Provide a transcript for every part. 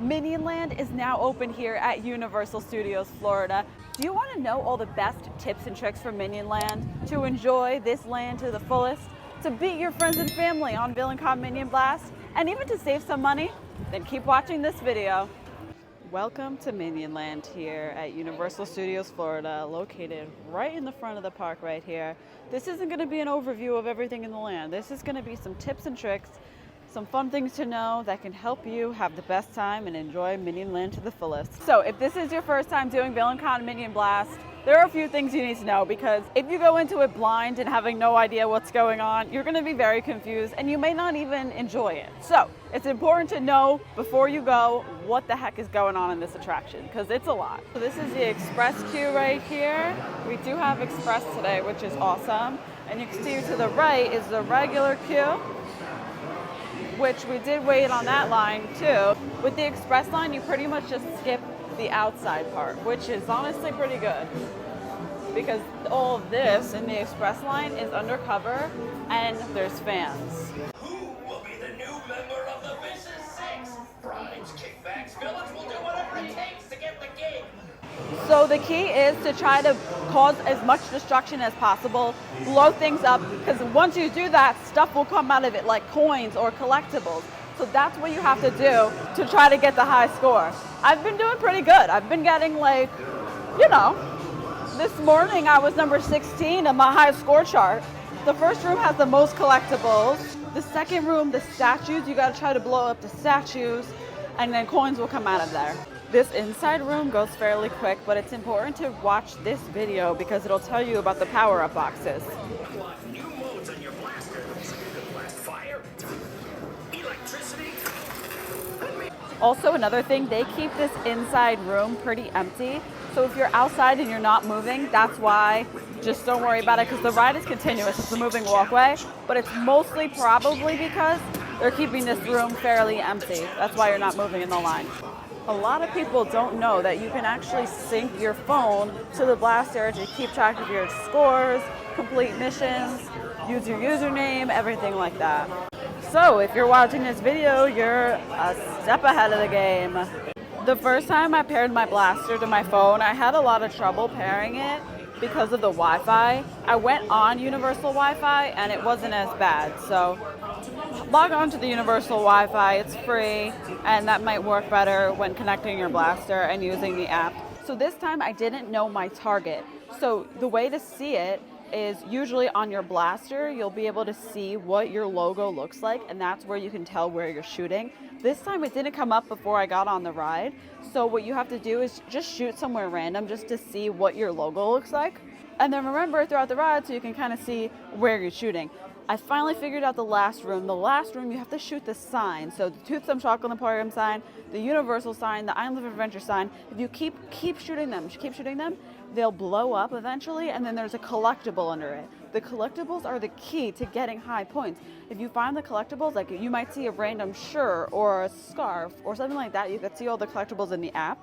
Minion Land is now open here at Universal Studios Florida. Do you want to know all the best tips and tricks from Minion Land to enjoy this land to the fullest, to beat your friends and family on VillainCon Minion Blast, and even to save some money? Then keep watching this video. Welcome to Minion Land here at Universal Studios Florida, located right in the front of the park right here. This isn't going to be an overview of everything in the land. This is going to be some tips and tricks, some fun things to know that can help you have the best time and enjoy Minion Land to the fullest. So if this is your first time doing VillainCon Minion Blast, there are a few things you need to know, because if you go into it blind and having no idea what's going on, you're going to be very confused and you may not even enjoy it. So it's important to know before you go what the heck is going on in this attraction, because it's a lot. So this is the express queue right here. We do have express today, which is awesome. And you can see to the right is the regular queue, which we did wait on that line too. With the express line, you pretty much just skip the outside part, which is honestly pretty good, because all of this in the express line is undercover and there's fans. Who will be the new member of the Vicious Six? Bribes, kickbacks, villains will do whatever it takes to get the gig. So the key is to try to cause as much destruction as possible, blow things up, because once you do that, stuff will come out of it like coins or collectibles. So that's what you have to do to try to get the high score. I've been doing pretty good. I've been getting like, this morning I was number 16 on my high score chart. The first room has the most collectibles. The second room, the statues, you gotta try to blow up the statues, and then coins will come out of there. This inside room goes fairly quick, but it's important to watch this video because it'll tell you about the power-up boxes. Unlock new modes on your blaster. Blast fire, electricity. Also, another thing, they keep this inside room pretty empty. So if you're outside and you're not moving, that's why. Just don't worry about it, because the ride is continuous. It's a moving walkway, but it's mostly probably because they're keeping this room fairly empty. That's why you're not moving in the line. A lot of people don't know that you can actually sync your phone to the blaster to keep track of your scores, complete missions, use your username, everything like that. So if you're watching this video, you're a step ahead of the game. The first time I paired my blaster to my phone, I had a lot of trouble pairing it because of the Wi-Fi. I went on Universal Wi-Fi and it wasn't as bad. So log on to the Universal Wi-Fi, it's free, and that might work better when connecting your blaster and using the app. So this time I didn't know my target. So the way to see it is usually on your blaster, you'll be able to see what your logo looks like, and that's where you can tell where you're shooting. This time it didn't come up before I got on the ride. So what you have to do is just shoot somewhere random just to see what your logo looks like. And then remember throughout the ride so you can kind of see where you're shooting. I finally figured out the last room. The last room, you have to shoot the sign. So the Tooth Some Chocolate Emporium sign, the Universal sign, the Island of Adventure sign. If you keep shooting them, they'll blow up eventually, and then there's a collectible under it. The collectibles are the key to getting high points. If you find the collectibles, like you might see a random shirt or a scarf or something like that, you can see all the collectibles in the app.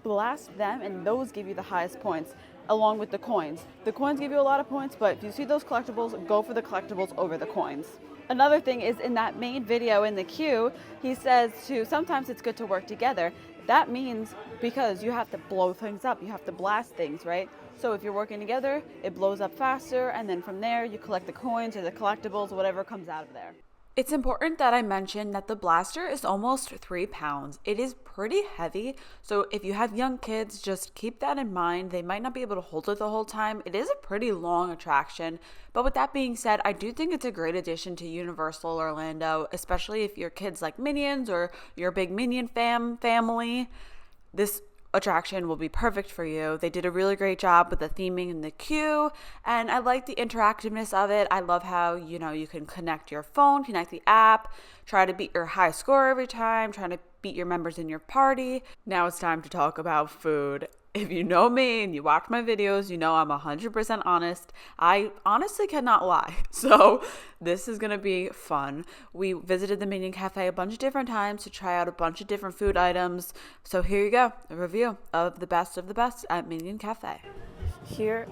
Blast them, and those give you the highest points, along with the coins. The coins give you a lot of points, but if you see those collectibles, go for the collectibles over the coins. Another thing is, in that main video in the queue, he says sometimes it's good to work together. That means because you have to blow things up, you have to blast things, right? So if you're working together, it blows up faster, and then from there you collect the coins or the collectibles, whatever comes out of there. It's important that I mention that the blaster is almost 3 pounds. It is pretty heavy, so if you have young kids, just keep that in mind. They might not be able to hold it the whole time. It is a pretty long attraction, but with that being said, I do think it's a great addition to Universal Orlando, especially if your kids like Minions or you're a big Minion family. This attraction will be perfect for you. They did a really great job with the theming and the queue, and I like the interactiveness of it. I love how, you can connect your phone, connect the app, try to beat your high score every time, trying to beat your members in your party. Now it's time to talk about food. If you know me and you watch my videos, you know I'm 100% honest. I honestly cannot lie. So this is going to be fun. We visited the Minion Cafe a bunch of different times to try out a bunch of different food items. So here you go, a review of the best at Minion Cafe. Here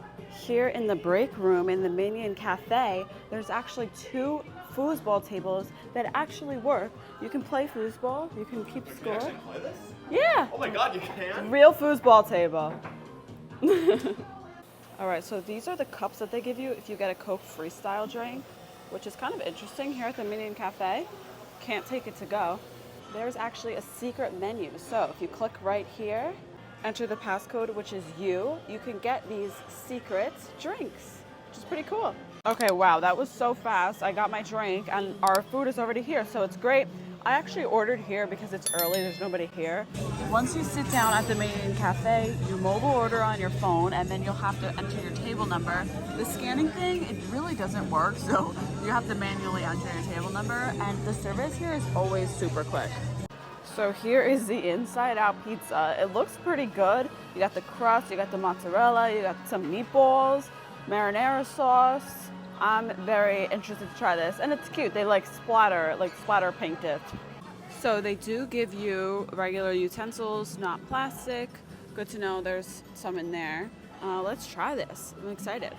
in the break room in the Minion Cafe, there's actually 2 foosball tables that actually work. You can play foosball, you can keep score. Can you actually play this? Yeah. Oh my god, you can? Real foosball table. All right, so these are the cups that they give you if you get a Coke Freestyle drink, which is kind of interesting here at the Minion Cafe. Can't take it to go. There's actually a secret menu. So if you click right here, enter the passcode, which is you can get these secret drinks, which is pretty cool. Okay, wow, that was so fast. I got my drink and our food is already here, so it's great. I actually ordered here because it's early, there's nobody here. Once you sit down at the Minion Cafe, you mobile order on your phone and then you'll have to enter your table number. The scanning thing, it really doesn't work, so you have to manually enter your table number, and the service here is always super quick. So here is the inside out pizza. It looks pretty good. You got the crust, you got the mozzarella, you got some meatballs, marinara sauce. I'm very interested to try this, and it's cute. They splatter paint it. So they do give you regular utensils, not plastic. Good to know there's some in there. Let's try this. I'm excited.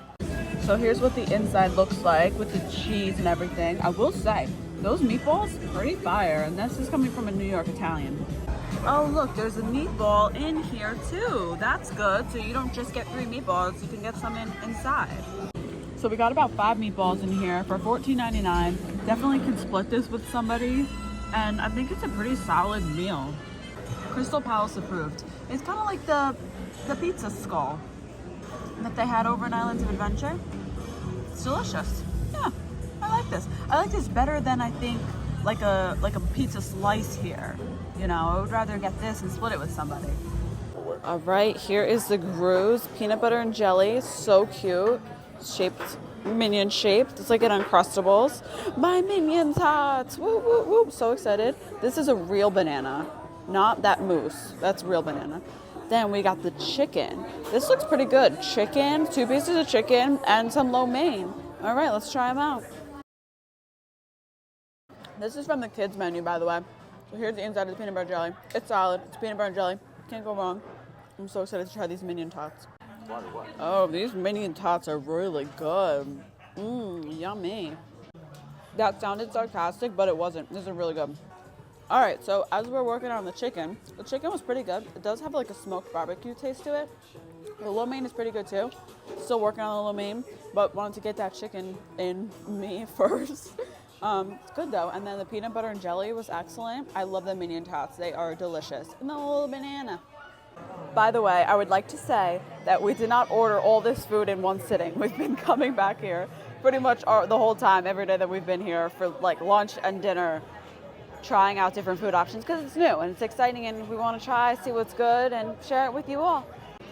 So here's what the inside looks like with the cheese and everything. I will say, those meatballs, pretty fire, and this is coming from a New York Italian. Oh look, there's a meatball in here too. That's good. So you don't just get 3 meatballs, you can get some inside. So we got about 5 meatballs in here for $14.99. Definitely can split this with somebody, and I think it's a pretty solid meal. Krystal Palace approved. It's kind of like the pizza skull that they had over in Islands of Adventure. It's delicious. Yeah, I like this. I like this better than I think like a pizza slice here. You know, I would rather get this and split it with somebody. All right, here is the Gru's peanut butter and jelly. So cute. Shaped, Minion shaped. It's like an Uncrustables. My Minion tots! Woo, woo, woo. So excited. This is a real banana, not that mousse. That's real banana. Then we got the chicken. This looks pretty good. Chicken, 2 pieces of chicken, and some lo mein. All right, let's try them out. This is from the kids menu, by the way. So here's the inside of the peanut butter jelly. It's solid. It's peanut butter and jelly. Can't go wrong. I'm so excited to try these Minion tots. Oh, these Minion tots are really good. Yummy. That sounded sarcastic, but it wasn't. These are really good. All right, so as we're working on the chicken was pretty good. It does have like a smoked barbecue taste to it. The lo mein is pretty good too. Still working on the lo mein, but wanted to get that chicken in me first. It's good though. And then the peanut butter and jelly was excellent. I love the Minion tots. They are delicious. And the little banana. By the way, I would like to say that we did not order all this food in one sitting. We've been coming back here pretty much the whole time, every day that we've been here for like lunch and dinner, trying out different food options because it's new and it's exciting and we want to try, see what's good, and share it with you all.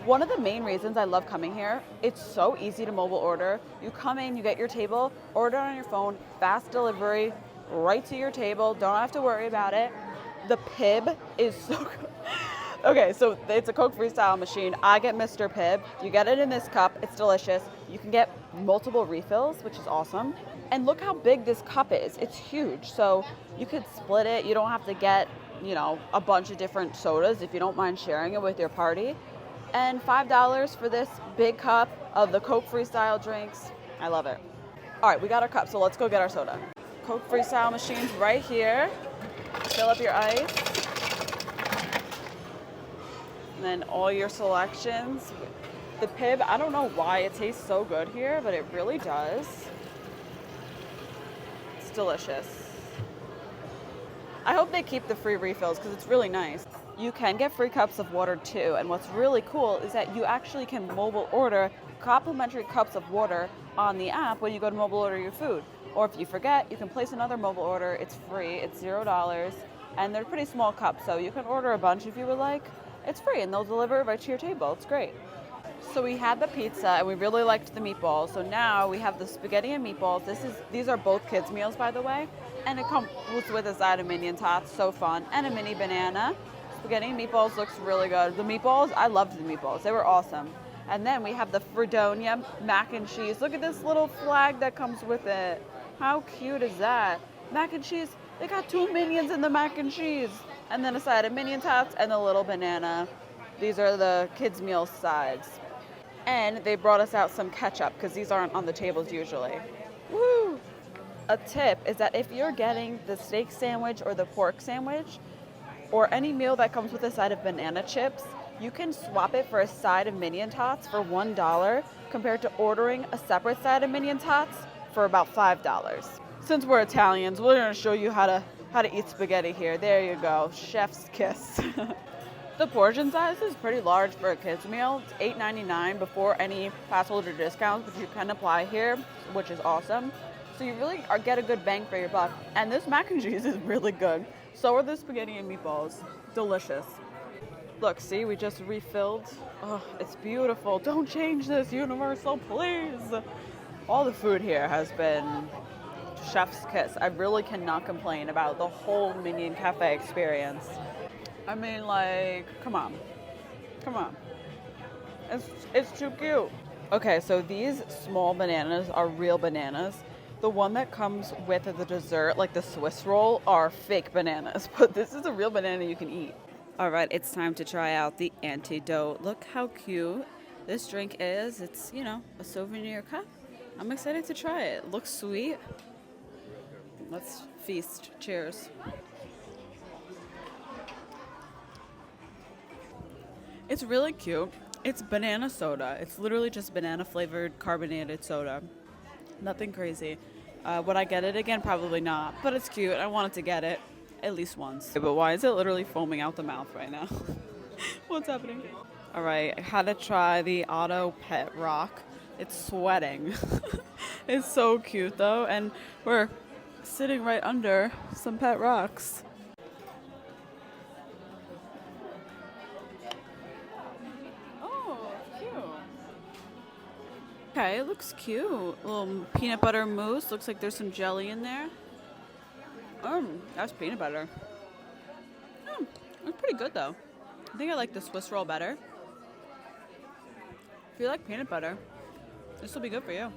One of the main reasons I love coming here, it's so easy to mobile order. You come in, you get your table, order on your phone, fast delivery, right to your table, don't have to worry about it. The Pibb is so good. Okay, so it's a Coke Freestyle machine. I get Mr. Pibb. You get it in this cup. It's delicious. You can get multiple refills, which is awesome. And look how big this cup is. It's huge. So you could split it. You don't have to get, a bunch of different sodas if you don't mind sharing it with your party. And $5 for this big cup of the Coke Freestyle drinks. I love it. All right, we got our cup, so let's go get our soda. Coke Freestyle machine's right here. Fill up your ice. And then all your selections. The Pibb, I don't know why it tastes so good here, but it really does. It's delicious. I hope they keep the free refills because it's really nice. You can get free cups of water too, and what's really cool is that you actually can mobile order complimentary cups of water on the app when you go to mobile order your food. Or if you forget, you can place another mobile order. It's free, it's $0, and they're pretty small cups, so you can order a bunch if you would like. It's free, and they'll deliver it right to your table. It's great. So we had the pizza, and we really liked the meatballs. So now we have the spaghetti and meatballs. These are both kids' meals, by the way, and it comes with a side of Minion tots. So fun, and a mini banana. Spaghetti and meatballs looks really good. The meatballs, I loved the meatballs. They were awesome. And then we have the Fredonia mac and cheese. Look at this little flag that comes with it. How cute is that? Mac and cheese. They got 2 Minions in the mac and cheese. And then a side of Minion tots and a little banana. These are the kids' meal sides. And they brought us out some ketchup because these aren't on the tables usually. Woo! a tip is that if you're getting the steak sandwich or the pork sandwich, or any meal that comes with a side of banana chips, you can swap it for a side of Minion Tots for $1 compared to ordering a separate side of Minion Tots for about $5. Since we're Italians, we're gonna show you how to eat spaghetti here. There you go, chef's kiss. The portion size is pretty large for a kids meal. It's $8.99 before any fast food or discounts, which you can apply here, which is awesome. So you really get a good bang for your buck. And this mac and cheese is really good. So are the spaghetti and meatballs. Delicious. Look, see, we just refilled. Oh, it's beautiful. Don't change this, Universal, please. All the food here has been chef's kiss. I really cannot complain about the whole Minion Cafe experience. I mean, like, come on. Come on. It's too cute. Okay, so these small bananas are real bananas. The one that comes with the dessert, like the Swiss roll, are fake bananas. But this is a real banana you can eat. All right, it's time to try out the antidote. Look how cute this drink is. It's, you know, a souvenir cup. I'm excited to try it. Looks sweet. Let's feast. Cheers. It's really cute. It's banana soda. It's literally just banana flavored carbonated soda. Nothing crazy. Would I get it again? Probably not. But it's cute. I wanted to get it at least once. But why is it literally foaming out the mouth right now? What's happening? All right. I had to try the Auto Pet Rock. It's sweating. It's so cute though. And we're sitting right under some pet rocks. Okay, it looks cute. A little peanut butter mousse. Looks like there's some jelly in there. That's peanut butter. It's pretty good though. I think I like the Swiss roll better. If you like peanut butter, this will be good for you.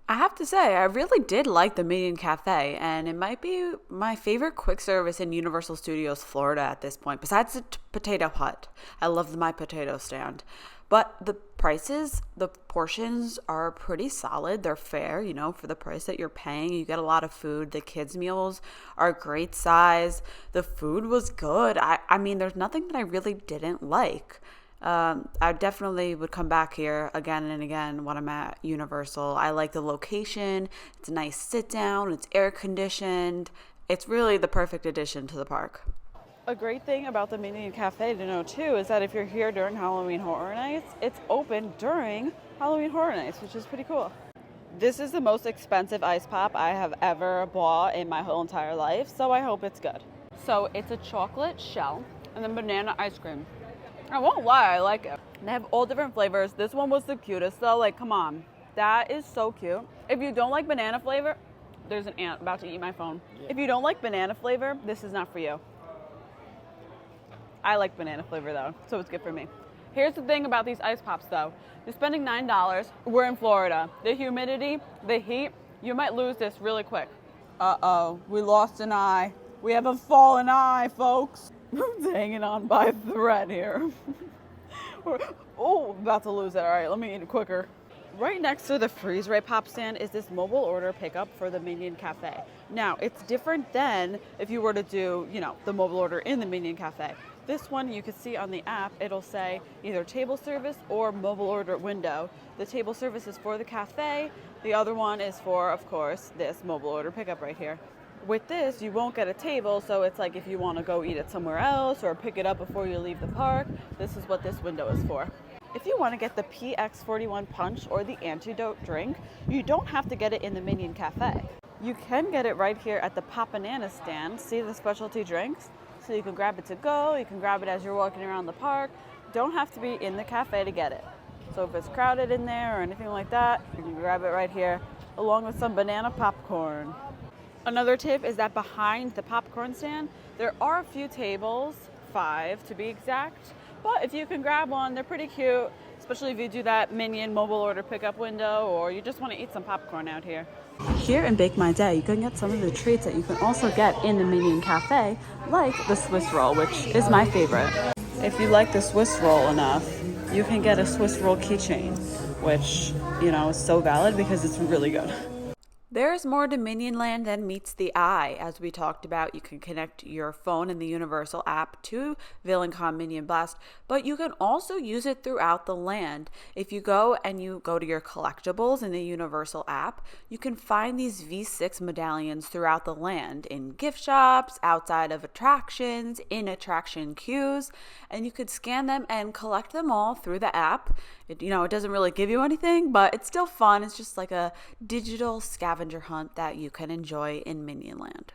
I have to say, I really did like the Minion Cafe, and it might be my favorite quick service in Universal Studios Florida at this point, besides the Potato Hut. I love my potato stand. But the prices, the portions are pretty solid. They're fair, you know, for the price that you're paying. You get a lot of food. The kids' meals are a great size. The food was good. I mean, there's nothing that I really didn't like. I definitely would come back here again and again when I'm at Universal. I like the location. It's a nice sit down. It's air conditioned. It's really the perfect addition to the park. A great thing about the Minion Cafe to know too is that if you're here during Halloween Horror Nights, it's open during Halloween Horror Nights, which is pretty cool. This is the most expensive ice pop I have ever bought in my whole entire life, so I hope it's good. So it's a chocolate shell and then banana ice cream. I won't lie, I like it. They have all different flavors. This one was the cutest though, like come on. That is so cute. If you don't like banana flavor, there's an ant about to eat my phone. Yeah. If you don't like banana flavor, this is not for you. I like banana flavor though, so it's good for me. Here's the thing about these ice pops though. You're spending $9. We're in Florida. The humidity, the heat, you might lose this really quick. Uh-oh, we lost an eye. We have a fallen eye, folks. It's hanging on by a thread here. Oh, about to lose it. All right, let me eat it quicker. Right next to the freeze ray pop stand is this mobile order pickup for the Minion Cafe. Now, it's different than if you were to do, you know, the mobile order in the Minion Cafe. This one you can see on the app, it'll say either table service or mobile order window. The table service is for the cafe. The other one is for, of course, this mobile order pickup right here. With this, you won't get a table, so it's like if you want to go eat it somewhere else or pick it up before you leave the park, this is what this window is for. If you want to get the PX41 punch or the antidote drink, you don't have to get it in the Minion Cafe. You can get it right here at the Pop Banana stand. See the specialty drinks? So you can grab it to go, you can grab it as you're walking around the park. Don't have to be in the cafe to get it. So if it's crowded in there or anything like that, you can grab it right here, along with some banana popcorn. Another tip is that behind the popcorn stand, there are a few tables, 5 to be exact, but if you can grab one, they're pretty cute, especially if you do that Minion mobile order pickup window or you just want to eat some popcorn out here. Here in Bake My Day, you can get some of the treats that you can also get in the Minion Cafe, like the Swiss roll, which is my favorite. If you like the Swiss roll enough, you can get a Swiss roll keychain, which, you know, is so valid because it's really good. There's more to Minion Land than meets the eye. As we talked about, you can connect your phone in the Universal app to VillainCon Minion Blast, but you can also use it throughout the land. If you go to your collectibles in the Universal app, you can find these V6 medallions throughout the land in gift shops, outside of attractions, in attraction queues, and you could scan them and collect them all through the app. It doesn't really give you anything, but it's still fun. It's just like a digital scavenger hunt that you can enjoy in Minion Land.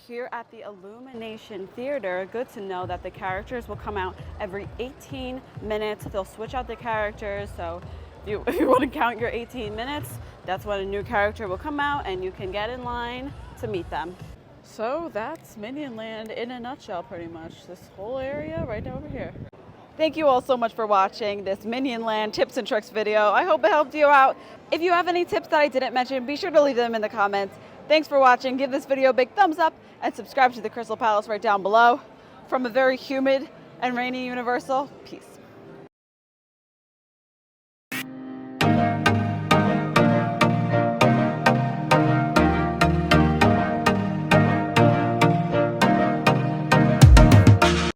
Here at the Illumination Theater, good to know that the characters will come out every 18 minutes. They'll switch out the characters, so if you want to count your 18 minutes, that's when a new character will come out and you can get in line to meet them. So that's Minion Land in a nutshell, pretty much. This whole area right over here. Thank you all so much for watching this Minion Land tips and tricks video. I hope it helped you out. If you have any tips that I didn't mention, be sure to leave them in the comments. Thanks for watching. Give this video a big thumbs up and subscribe to the Krystal Palace right down below. From a very humid and rainy Universal, peace.